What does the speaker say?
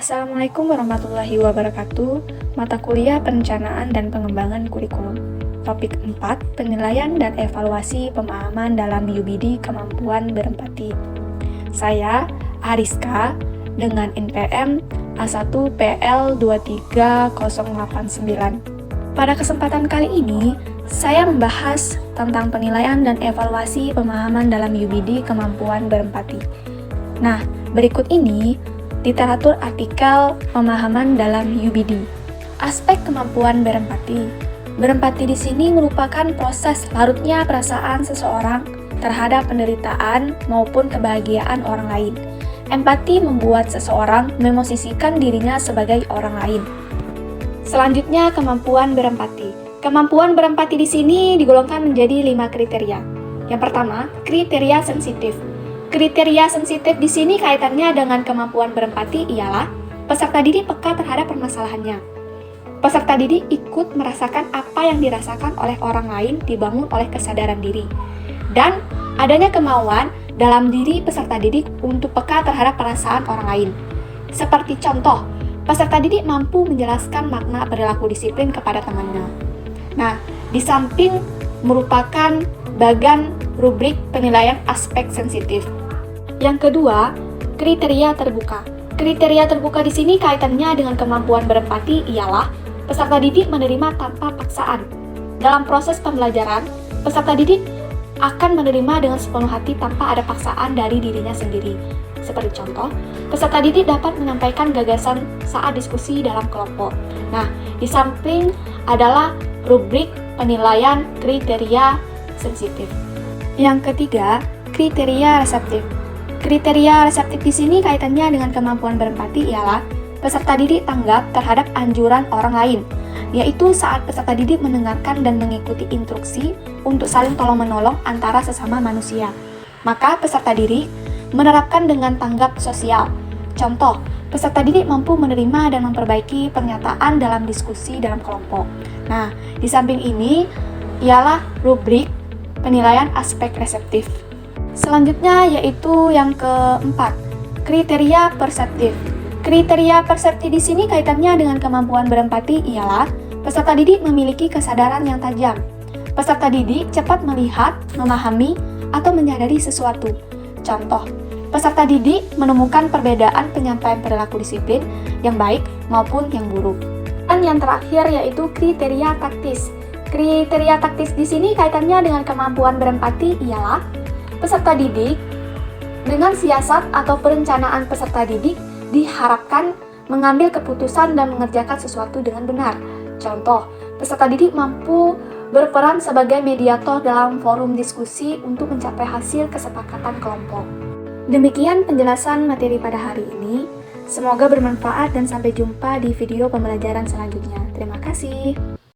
Assalamualaikum warahmatullahi wabarakatuh. Mata kuliah Perencanaan dan Pengembangan Kurikulum. Topik 4, penilaian dan evaluasi pemahaman dalam UBD kemampuan berempati. Saya, Ariska, dengan NPM A1PL23089. Pada kesempatan kali ini, saya membahas tentang penilaian dan evaluasi pemahaman dalam UBD kemampuan berempati. Nah, berikut ini literatur artikel pemahaman dalam UBD. Aspek kemampuan berempati. Berempati di sini merupakan proses larutnya perasaan seseorang terhadap penderitaan maupun kebahagiaan orang lain. Empati membuat seseorang memosisikan dirinya sebagai orang lain. Selanjutnya, kemampuan berempati. Kemampuan berempati di sini digolongkan menjadi 5 kriteria. Yang pertama, kriteria sensitif. Kriteria sensitif di sini kaitannya dengan kemampuan berempati ialah peserta didik peka terhadap permasalahannya. Peserta didik ikut merasakan apa yang dirasakan oleh orang lain dibangun oleh kesadaran diri. Dan adanya kemauan dalam diri peserta didik untuk peka terhadap perasaan orang lain. Seperti contoh, peserta didik mampu menjelaskan makna perilaku disiplin kepada temannya. Nah, di samping merupakan bagian rubrik penilaian aspek sensitif. Yang kedua, kriteria terbuka. Kriteria terbuka di sini kaitannya dengan kemampuan berempati ialah peserta didik menerima tanpa paksaan. Dalam proses pembelajaran, peserta didik akan menerima dengan sepenuh hati tanpa ada paksaan dari dirinya sendiri. Seperti contoh, peserta didik dapat menyampaikan gagasan saat diskusi dalam kelompok. Nah, di samping adalah rubrik penilaian kriteria sensitif. Yang ketiga, kriteria reseptif. Kriteria reseptif di sini kaitannya dengan kemampuan berempati ialah peserta didik tanggap terhadap anjuran orang lain, yaitu saat peserta didik mendengarkan dan mengikuti instruksi untuk saling tolong-menolong antara sesama manusia. Maka peserta didik menerapkan dengan tanggap sosial. Contoh, peserta didik mampu menerima dan memperbaiki pernyataan dalam diskusi dalam kelompok. Nah, di samping ini ialah rubrik penilaian aspek reseptif. Selanjutnya yaitu yang keempat, kriteria perseptif. Kriteria perseptif di sini kaitannya dengan kemampuan berempati ialah peserta didik memiliki kesadaran yang tajam. Peserta didik cepat melihat, memahami, atau menyadari sesuatu. Contoh, peserta didik menemukan perbedaan penyampaian perilaku disiplin yang baik maupun yang buruk. Dan yang terakhir yaitu kriteria taktis. Kriteria taktis di sini kaitannya dengan kemampuan berempati ialah peserta didik dengan siasat atau perencanaan peserta didik diharapkan mengambil keputusan dan mengerjakan sesuatu dengan benar. Contoh, peserta didik mampu berperan sebagai mediator dalam forum diskusi untuk mencapai hasil kesepakatan kelompok. Demikian penjelasan materi pada hari ini. Semoga bermanfaat dan sampai jumpa di video pembelajaran selanjutnya. Terima kasih.